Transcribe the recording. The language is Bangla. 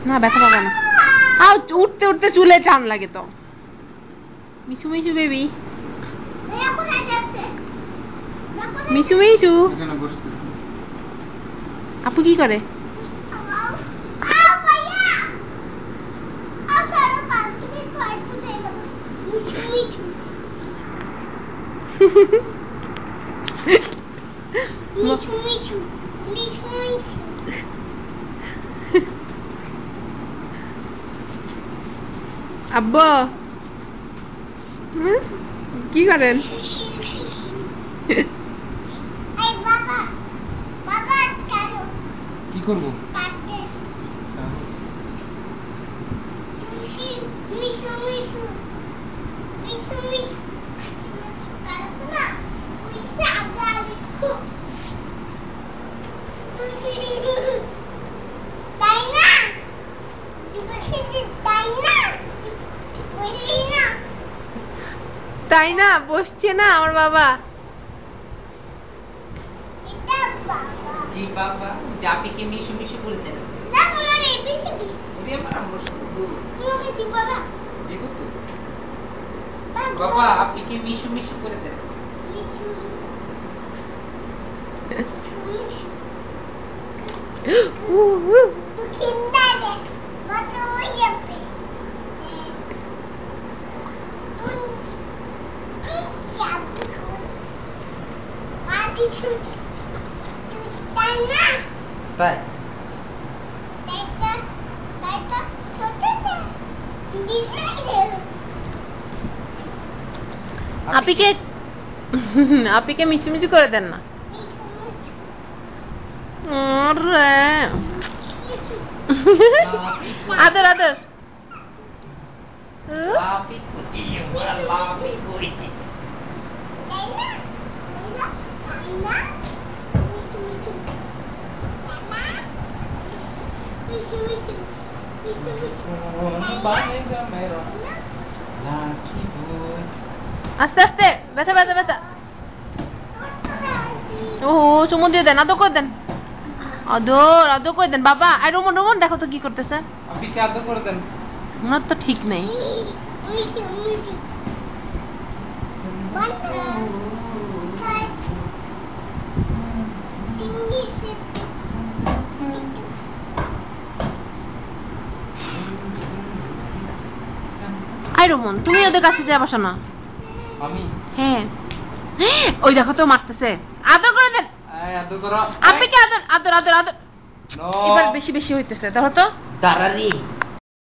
না ব্যথা পাবে না। উঠতে উঠতে চুলে টান লাগে তো। মিশু মিশু বেবি, মিশু মিশু। আপু কি করে? আব্বা কি করেন? কি করব? তাই না, বসছে না আমার বাবা। জি বাবা, জাপিকে মিশু মিশু করে দেন। না বলো না এবিসিডি। ওরে আমরা শুনবো। তুমি দিব না। দিব তো। বাবা আপনি কি মিশু মিশু করে দেন। মিশু তো কিন্ডা দে মত ওই যাবে তাই আপিকে আপিকে মিশু মিশু করে দেন না। আদর আদর। লাপি কই লাপি কই আস্তে আস্তে, ব্যথা ব্যথা ব্যথা। ও চুমু দিয়ে দেন, আদর করে দেন, আদর আদর করে দেন বাবা। আর রোমন রোমন দেখো তো কি করতেছে। আপনি কি আদর করে দেন? ওনার তো ঠিক নেই। আই রোমন, তুমি ওদের কাছে যা বসো না। আমি হ্যাঁ ওই দেখো তো মারতেছে। আদর করে দেন। আদর করো। আপনি কি আদর আদর আদর আদর। এবার বেশি বেশি হইতেছে, ধরো তো। দাঁড়ালি